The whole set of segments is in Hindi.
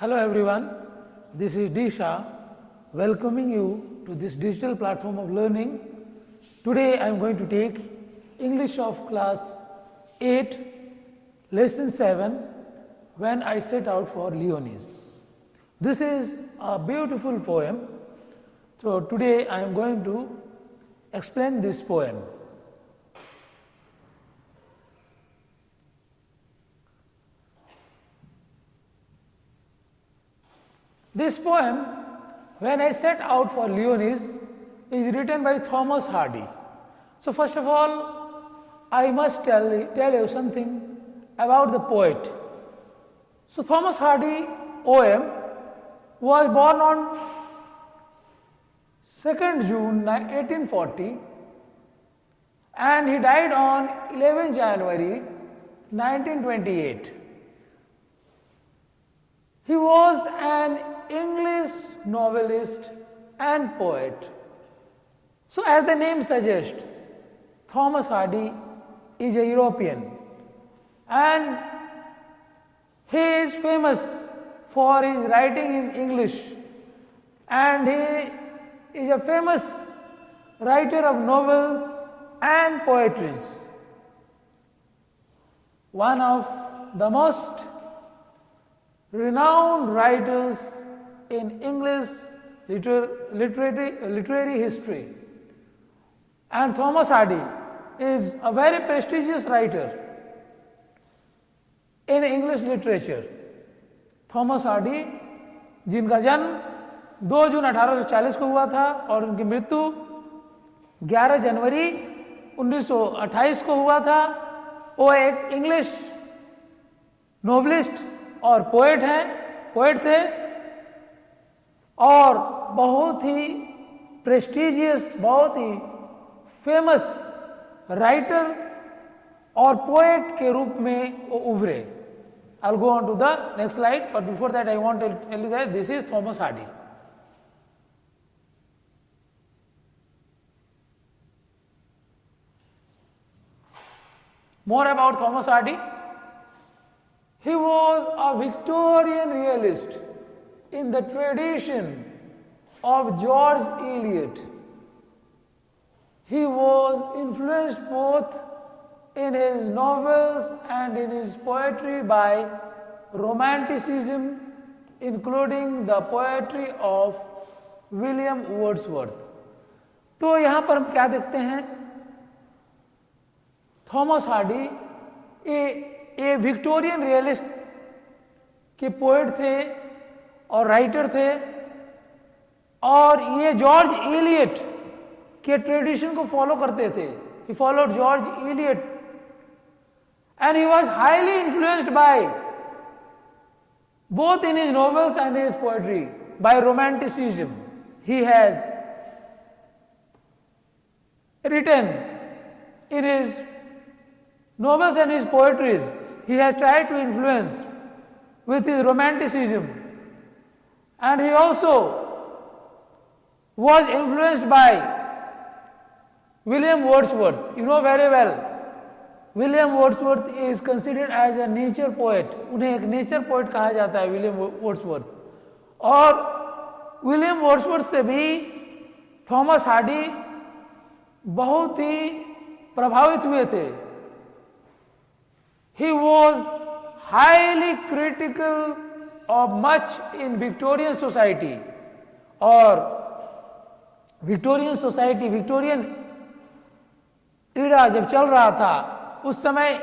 Hello everyone, this is Disha welcoming you to this digital platform of learning. Today I am going to take English of class 8, lesson 7, When I Set Out for Leonese. This is a beautiful poem. So today I am going to explain this poem. This poem, When I Set Out for Leonese, is written by Thomas Hardy. So first of all, I must tell you something about the poet. So Thomas Hardy, OM, was born on 2nd June 1840 and he died on 11 January 1928. He was an English novelist and poet. So as the name suggests, Thomas Hardy is a European and he is famous for his writing in English and he is a famous writer of novels and poetries. One of the most renowned writers in English literary history. And Thomas Hardy is a very prestigious writer in English literature. Thomas Hardy जिनका जन्म 2 जून 1840 को हुआ था और उनकी मृत्यु 11 जनवरी 1928 को हुआ था। वो एक इंग्लिश नोवेलिस्ट और पोएट थे और बहुत ही प्रेस्टिजियस, बहुत ही फेमस राइटर और पोएट के रूप में वो उभरे। I'll go on to the next slide, but before that I want to tell you that this is Thomas Hardy. More about Thomas Hardy. He was a Victorian realist in the tradition of George Eliot. He was influenced both in his novels and in his poetry by Romanticism, including the poetry of William Wordsworth. तो यहाँ पर हम क्या देखते हैं? थॉमस हार्डी ये विक्टोरियन रियलिस्ट के पोएट थे और राइटर थे और ये जॉर्ज एलियट के ट्रेडिशन को फॉलो करते थे. He followed George Eliot and he was highly influenced by both in his novels and his poetry by Romanticism. He has written in his novels and his poetries, he has tried to influence with his Romanticism, and he also was influenced by William Wordsworth. You know very well, William Wordsworth is considered as a nature poet. उन्हें एक नेचर पोएट कहा जाता है विलियम वर्ड्सवर्थ. और विलियम वर्ड्सवर्थ से भी थॉमस हार्डी बहुत ही प्रभावित हुए थे. He was highly critical of much in Victorian society. और विक्टोरियन इरा जब चल रहा था उस समय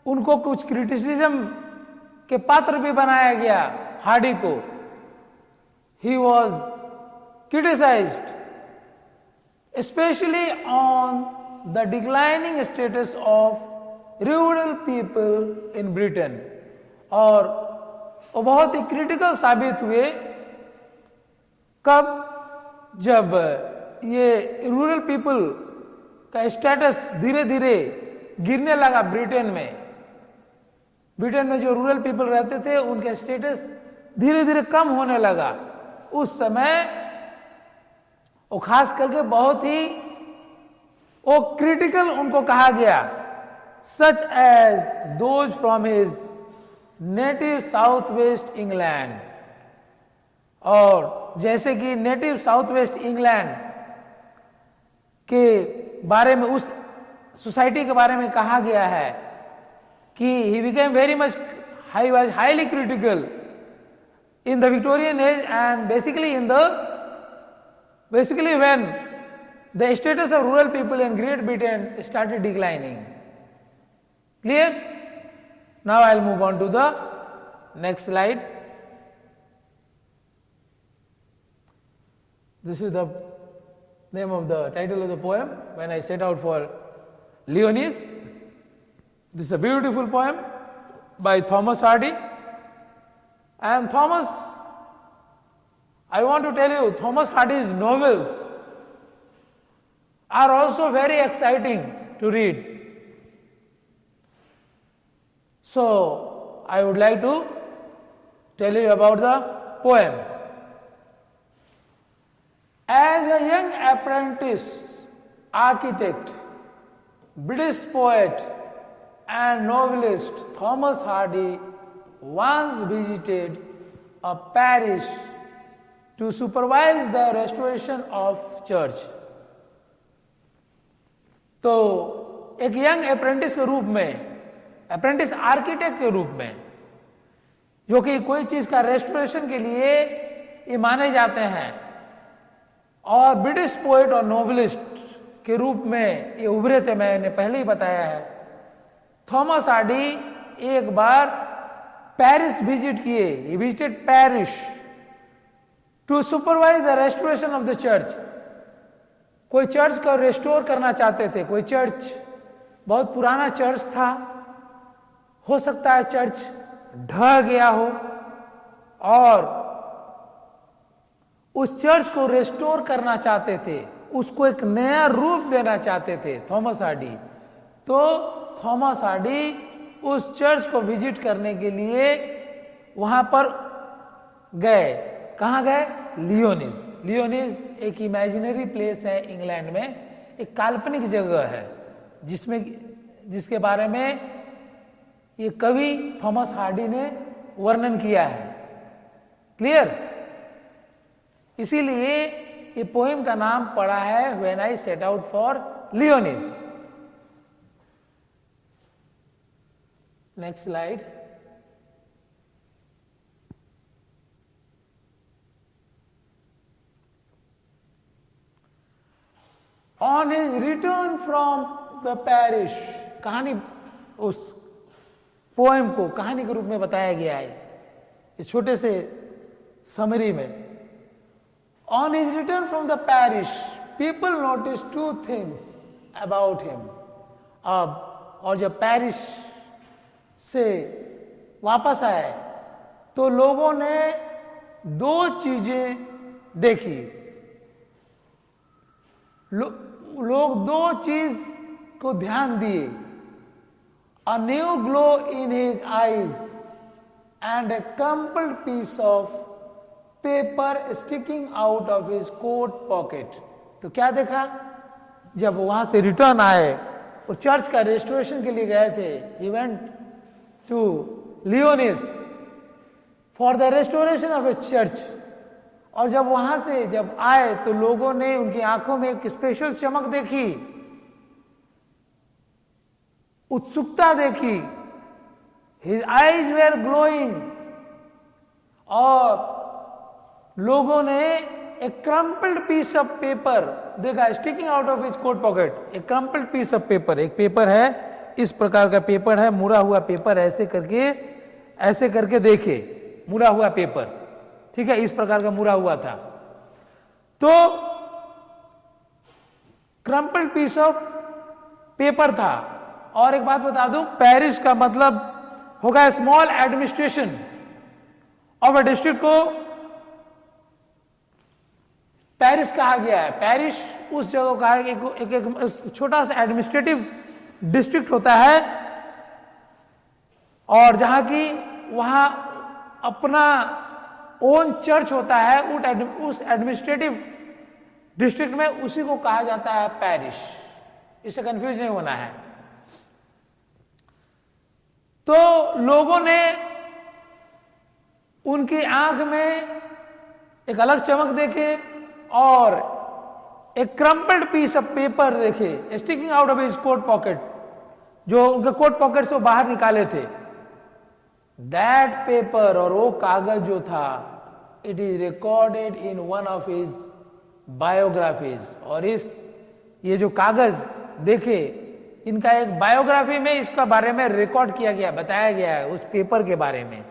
उनको कुछ क्रिटिसिज्म के पात्र भी बनाया गया हार्डी को. He was criticized especially on the declining status of rural people in Britain. और वो बहुत ही क्रिटिकल साबित हुए कब? जब ये रूरल पीपल का स्टेटस धीरे धीरे गिरने लगा ब्रिटेन में जो रूरल पीपल रहते थे उनका स्टेटस धीरे धीरे कम होने लगा. उस समय वो खास करके बहुत ही वो क्रिटिकल उनको कहा गया, such as those from his native south west England. और जैसे कि नेटिव साउथ वेस्ट इंग्लैंड के बारे में, उस सोसाइटी के बारे में कहा गया है कि he became very much highly critical in the Victorian age, and basically when the status of rural people in Great Britain started declining. Clear? Now I'll move on to the next slide. This is the name of the title of the poem when I set out for Leonis. This is a beautiful poem by Thomas Hardy. And Thomas, I want to tell you, Thomas Hardy's novels are also very exciting to read. So, I would like to tell you about the poem. As a young apprentice architect, British poet and novelist Thomas Hardy once visited a parish to supervise the restoration of church. तो एक यंग अप्रेंटिस के रूप में, अप्रेंटिस आर्किटेक्ट के रूप में, जो कि कोई चीज का रेस्टोरेशन के लिए ये माने जाते हैं, और ब्रिटिश पोएट और नोवेलिस्ट के रूप में ये उभरे थे, मैंने पहले ही बताया है। थॉमस हार्डी एक बार पेरिस विजिट किए, he visited Paris to supervise the restoration of the church. कोई चर्च को रेस्टोर करना चाहते थे, कोई चर्च, बहुत पुराना चर्च था, हो सकता है चर्च ढह गया हो, और उस चर्च को रेस्टोर करना चाहते थे, उसको एक नया रूप देना चाहते थे थॉमस हार्डी। तो थॉमस हार्डी उस चर्च को विजिट करने के लिए वहां पर गए। कहां गए? लियोनिस। लियोनिस एक इमेजिनरी प्लेस है इंग्लैंड में, एक काल्पनिक जगह है जिसके बारे में ये कवि थॉमस हार्डी ने वर्णन किया है। क्लियर? इसीलिए ये पोएम का नाम पड़ा है when I set out for लियोनिस। Next slide. On his return from the parish, कहानी, उस पोएम को कहानी के रूप में बताया गया है इस छोटे से समरी में। On his return from the parish, people noticed two things about him. अब और जब पेरिस से वापस आए तो लोगों ने दो चीजें देखी। लोग दो चीज को ध्यान दिए। A new glow in his eyes and a crumpled piece of paper sticking out of his coat pocket. तो क्या देखा? जब वहां से रिटर्न आए, वो चर्च का रेस्टोरेशन के लिए गए थे, he went to Leonis for the restoration of a church, और जब वहां से जब आए तो लोगों ने उनकी आंखों में एक स्पेशल चमक देखी, उत्सुकता देखी। His eyes were glowing, और लोगों ने एक क्रम्पल्ड पीस ऑफ पेपर देखा, sticking out of his coat pocket. एक क्रम्पल्ड पीस ऑफ पेपर, एक पेपर है, इस प्रकार का पेपर है, मुड़ा हुआ पेपर, ऐसे करके देखे, मुड़ा हुआ पेपर, ठीक है, इस प्रकार का मुड़ा हुआ था। तो क्रम्पल्ड पीस ऑफ पेपर था। और एक बात बता दूं, पेरिस का मतलब होगा small administration of a district को पेरिस कहा गया है। पेरिस उस जगह का है, एक छोटा सा एडमिनिस्ट्रेटिव डिस्ट्रिक्ट होता है, और जहां की वहां अपना ओन चर्च होता है, उस एडमिनिस्ट्रेटिव डिस्ट्रिक्ट में उसी को कहा जाता है पेरिस। इससे कंफ्यूज नहीं होना है। तो लोगों ने उनकी आंख में एक अलग चमक देखे और एक क्रम्पल्ड पीस ऑफ पेपर देखे sticking out of his coat pocket, जो उनके कोट पॉकेट से बाहर निकाले थे। दैट पेपर, और वो कागज जो था, it is recorded in one of his biographies. और ये जो कागज देखे, इनका एक बायोग्राफी में इसका बारे में रिकॉर्ड किया गया, बताया गया है उस पेपर के बारे में।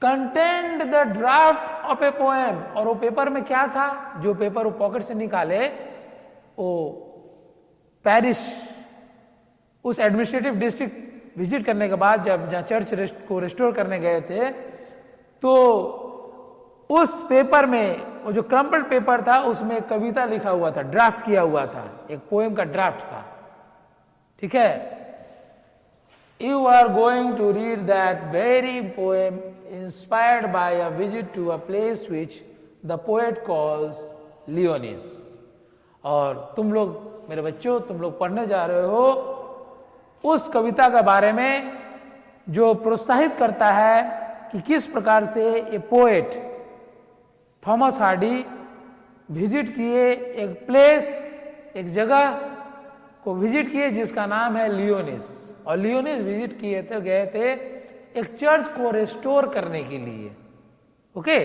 Content the draft of a poem, और वो पेपर में क्या था, जो पेपर वो पॉकेट से निकाले, वो पेरिस उस एडमिनिस्ट्रेटिव डिस्ट्रिक्ट विजिट करने के बाद जहां चर्च को रिस्टोर करने गए थे, तो उस पेपर में, वो जो क्रम्पल्ड पेपर था, उसमें एक कविता लिखा हुआ था, ड्राफ्ट किया हुआ था, एक पोएम का ड्राफ्ट था। ठीक है, you are going to read that very poem inspired by a visit to a place which the poet calls Lyonnesse. और तुम लोग, मेरे बच्चों, तुम लोग पढ़ने जा रहे हो उस कविता के बारे में जो प्रोत्साहित करता है कि किस प्रकार से ये पोएट थॉमस हार्डी विजिट किए एक प्लेस, एक जगह को विजिट किए जिसका नाम है लियोनिस। और लियोनिस विजिट किए थे, गए थे एक चर्च को रेस्टोर करने के लिए। Okay,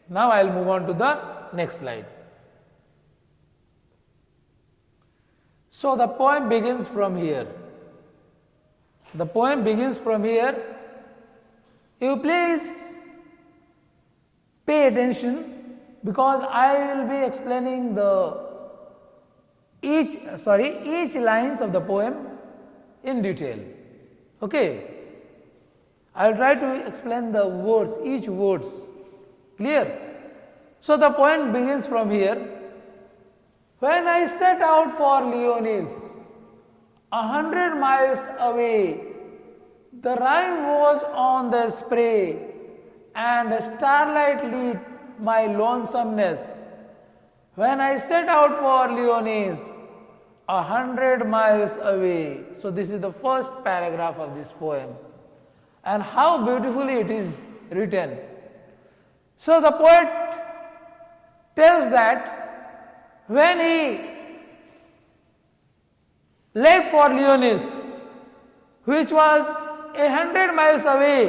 now I will move on to the next slide. So the poem begins from here. The poem begins from here. You please pay attention because I will be explaining each lines of the poem in detail. Okay? I will try to explain the words, each words. Clear? So the poem begins from here. When I set out for Leonis, 100 miles away, the rime was on the spray, and starlight lit my lonesomeness. When I set out for Leonis, 100 miles away. So this is the first paragraph of this poem, and how beautifully it is written. So the poet tells that when he left for Leonis, which was 100 miles away,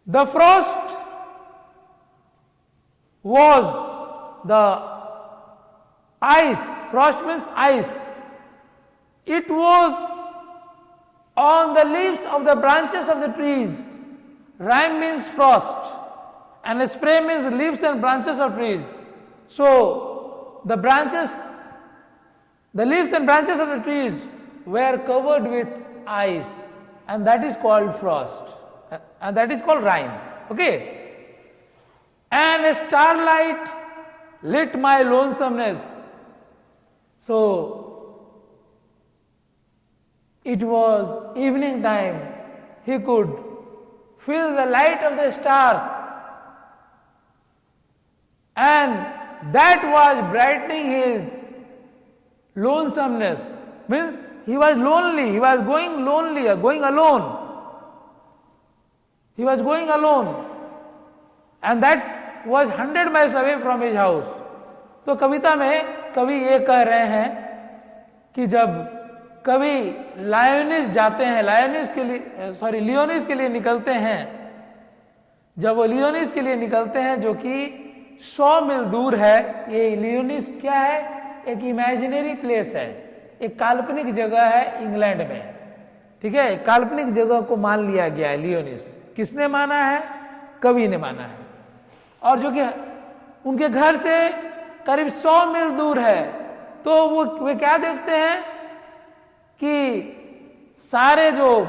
the frost was the ice. Frost means ice. It was on the leaves of the branches of the trees. Rime means frost, and spray means leaves and branches of trees. So the leaves and branches of the trees were covered with ice, and that is called frost, and that is called rime. Okay? And a starlight lit my lonesomeness. So it was evening time. He could feel the light of the stars, and that was brightening his lonesomeness. Means he was lonely, he was going lonely, going alone. He was going alone, and that was 100 miles away from his house. तो कविता में कवि ये कह रहे हैं कि जब कवि लियोनिस जाते हैं, लियोनिस के लिए निकलते हैं, जब वो लियोनिस के लिए निकलते हैं जो कि 100 मील दूर है। ये लियोनिस क्या है? एक इमेजिनरी प्लेस है, एक काल्पनिक जगह है इंग्लैंड में। ठीक है, एक काल्पनिक जगह को मान लिया गया है लियोनिस। किसने माना है? कवि ने माना है। और जो कि उनके घर से करीब 100 मील दूर है, तो वे क्या देखते हैं कि सारे जो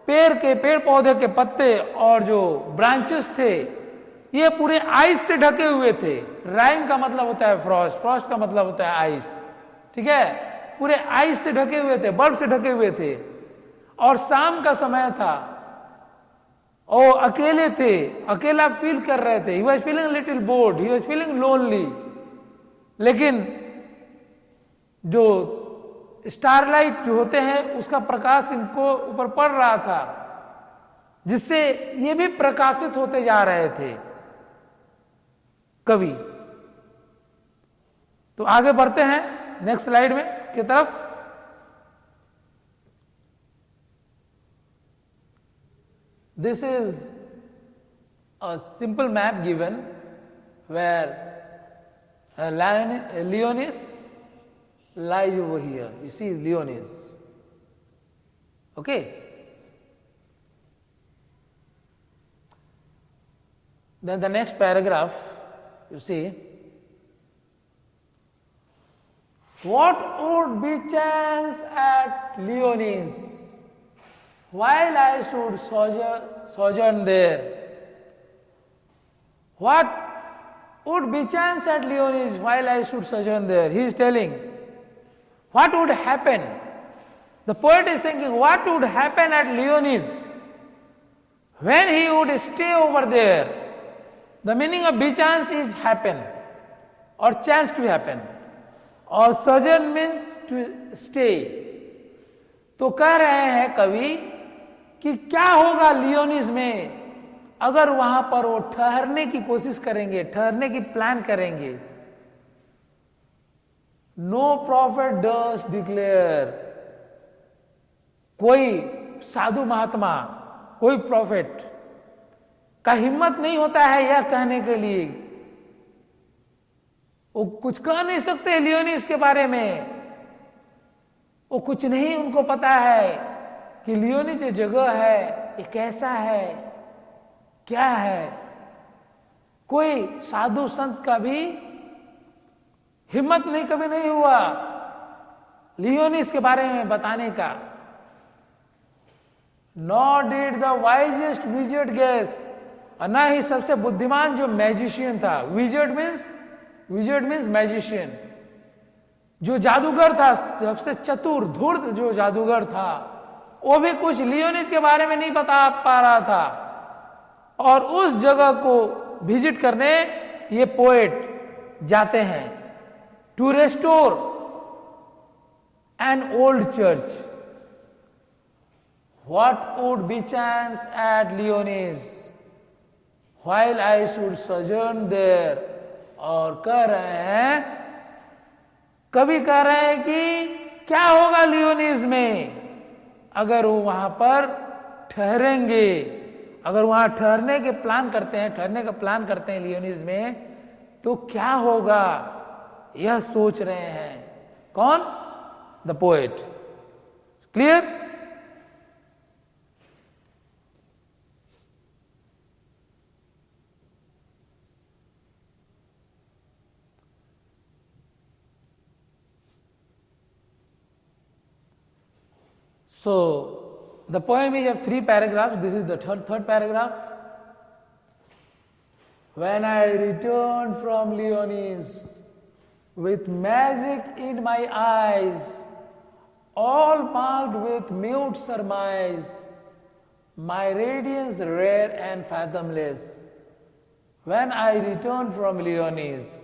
पेड़ पौधे के पत्ते और जो ब्रांचेस थे, ये पूरे आइस से ढके हुए थे। राइम का मतलब होता है फ्रॉस्ट, फ्रॉस्ट का मतलब होता है आइस। ठीक है, पूरे आइस से ढके हुए थे, बर्फ से ढके हुए थे, और शाम का समय था, और अकेले थे, अकेला फील कर रहे थे। He was feeling little board, he was feeling lonely. लेकिन जो स्टारलाइट जो होते हैं, उसका प्रकाश इनको ऊपर पड़ रहा था, जिससे ये भी प्रकाशित होते जा रहे थे कवि। तो आगे बढ़ते हैं नेक्स्ट स्लाइड में की तरफ। This is a simple map given where Leonis lies over here. You see Leonis. Okay. Then the next paragraph, you see, what would be chance at Leonis while I should sojourn there? What would be chance at Leonis while I should sojourn there? He is telling, what would happen? The poet is thinking, what would happen at Leonis when he would stay over there? The meaning of be chance is happen or chance to happen, or sojourn means to stay. तो कह रहे हैं कवि कि क्या होगा लियोनिस में अगर वहां पर वो ठहरने की कोशिश करेंगे, ठहरने की प्लान करेंगे। नो प्रॉफिट डस डिक्लेयर, कोई साधु महात्मा, कोई प्रॉफिट का हिम्मत नहीं होता है यह कहने के लिए, वो कुछ कह नहीं सकते लियोनिस के बारे में। वो कुछ नहीं उनको पता है कि लियोनिस जो जगह है ये कैसा है, क्या है। कोई साधु संत का भी हिम्मत नहीं, कभी नहीं हुआ लियोनिस के बारे में बताने का। Not did the wisest visit guess, और ना ही सबसे बुद्धिमान जो मैजिशियन था, विजिट मीन्स मैजिशियन, जो जादूगर था, सबसे चतुर धूर्त जो जादूगर था, वो भी कुछ लियोनिस के बारे में नहीं बता पा रहा था। और उस जगह को विजिट करने ये पोएट जाते हैं, to restore an old church. What would be chance at Lyonnesse while I should sojourn there. और कह रहे हैं, कवि कह रहे हैं कि क्या होगा लियोनिस में अगर वो वहां पर ठहरेंगे, अगर वहां ठहरने के प्लान करते हैं, ठहरने का प्लान करते हैं लियोनिस में, तो क्या होगा यह सोच रहे हैं। कौन? The poet. Clear? So the poem is of 3 paragraphs. This is the third paragraph. When I returned from Leonis with magic in my eyes, all marked with mute surmise, my radiance rare and fathomless. When I returned from Leonis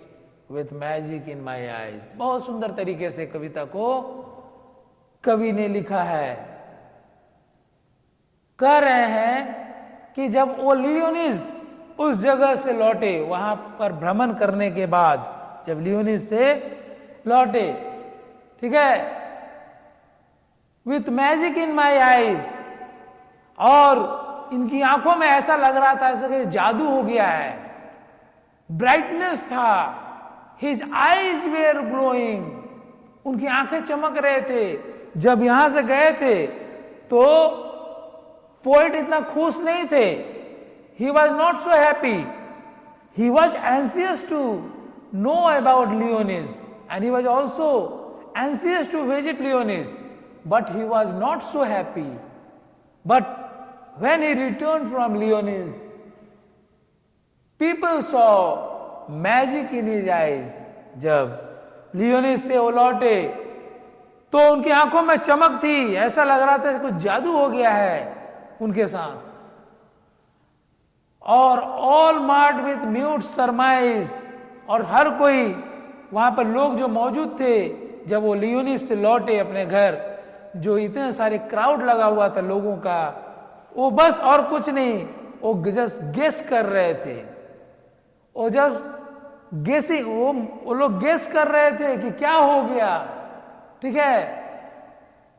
with magic in my eyes. बहुत सुंदर तरीके से कविता को कवि ने लिखा है। कह रहे हैं कि जब वो लियोनिस उस जगह से लौटे, वहां पर भ्रमण करने के बाद जब लियोनिस से लौटे, ठीक है, with magic in my eyes, और इनकी आंखों में ऐसा लग रहा था जैसे जादू हो गया है, ब्राइटनेस था, हिज आईज वेर ग्लोइंग, उनकी आंखें चमक रहे थे। जब यहां से गए थे तो पोएट इतना खुश नहीं थे, he was not so happy, he was anxious to know about Leonis and he was also anxious to visit Leonis, but he was not so happy. But when he returned from Leonis, people saw magic in his eyes. जब लियोनिस से वो लौटे तो उनकी आंखों में चमक थी, ऐसा लग रहा था कुछ जादू हो गया है उनके साथ। और ऑल मार्ड विथ म्यूट सरमाइज, और हर कोई वहां पर लोग जो मौजूद थे जब वो लियोनिस से लौटे अपने घर, जो इतने सारे क्राउड लगा हुआ था लोगों का, वो बस और कुछ नहीं, वो जस्ट गेस कर रहे थे। वो जब गेसिंग, वो लोग गेस कर रहे थे कि क्या हो गया, ठीक है,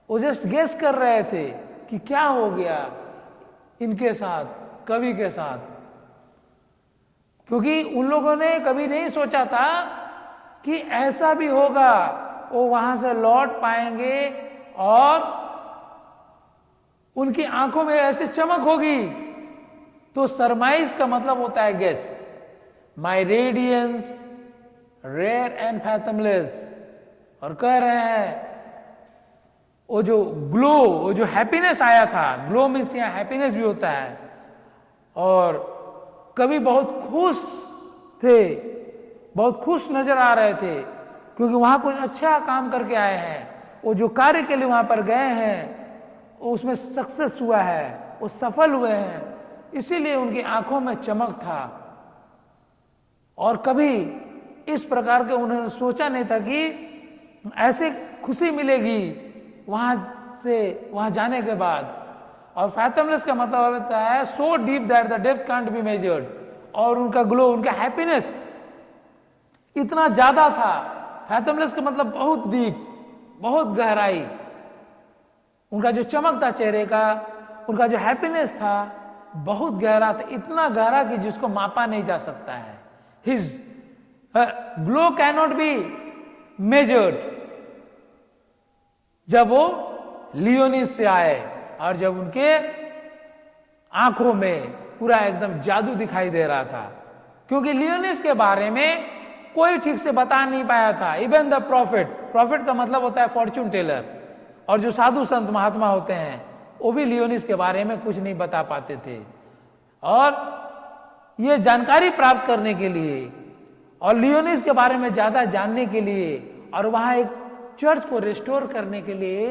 वो जस्ट गेस कर रहे थे कि क्या हो गया इनके साथ, कवि के साथ, क्योंकि उन लोगों ने कभी नहीं सोचा था कि ऐसा भी होगा, वो वहां से लौट पाएंगे और उनकी आंखों में ऐसी चमक होगी। तो सरमाइज का मतलब होता है guess. My radiance rare and fathomless, और कह रहे हैं वो जो ग्लो, वो जो हैप्पीनेस आया था, ग्लो मीन्स यहां हैप्पीनेस भी होता है, और कवि बहुत खुश थे, बहुत खुश नजर आ रहे थे, क्योंकि वहां कुछ अच्छा काम करके आए हैं। वो जो कार्य के लिए वहां पर गए हैं उसमें सक्सेस हुआ है, वो सफल हुए हैं, इसीलिए उनकी आंखों में चमक था। और कभी इस प्रकार के उन्होंने सोचा नहीं था कि ऐसे खुशी मिलेगी वहां से, वहां जाने के बाद। और फैथमलेस का मतलब होता है so deep that the depth can't be measured. और उनका ग्लो, उनका हैप्पीनेस इतना ज्यादा था। फैथमलेस का मतलब बहुत डीप, बहुत गहराई। उनका जो चमक था चेहरे का, उनका जो हैप्पीनेस था बहुत गहरा था, इतना गहरा कि जिसको मापा नहीं जा सकता है। His glow can not be measured. जब वो लियोनिस से आए और जब उनके आंखों में पूरा एकदम जादू दिखाई दे रहा था, क्योंकि लियोनिस के बारे में कोई ठीक से बता नहीं पाया था। इवन द प्रॉफिट, प्रॉफिट का मतलब होता है फॉर्च्यून टेलर, और जो साधु संत महात्मा होते हैं वो भी लियोनिस के बारे में कुछ नहीं बता पाते थे। और ये जानकारी प्राप्त करने के लिए और लियोनिस के बारे में ज्यादा जानने के लिए और वहां एक चर्च को रिस्टोर करने के लिए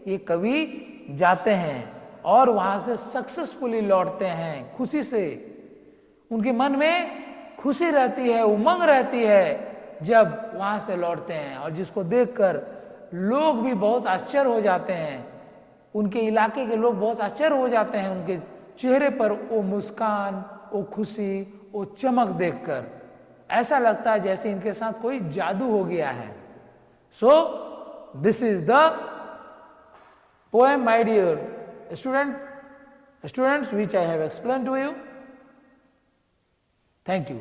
ये कवि जाते हैं और वहां से सक्सेसफुली लौटते हैं, खुशी से। उनके मन में खुशी रहती है, उमंग रहती है जब वहां से लौटते हैं, और जिसको देखकर लोग भी बहुत आश्चर्य हो जाते हैं। उनके इलाके के लोग बहुत आश्चर्य हो जाते हैं उनके चेहरे पर वो मुस्कान, वो खुशी, वो चमक देखकर। ऐसा लगता है जैसे इनके साथ कोई जादू हो गया है। So this is the poem, my dear students, which I have explained to you. Thank you.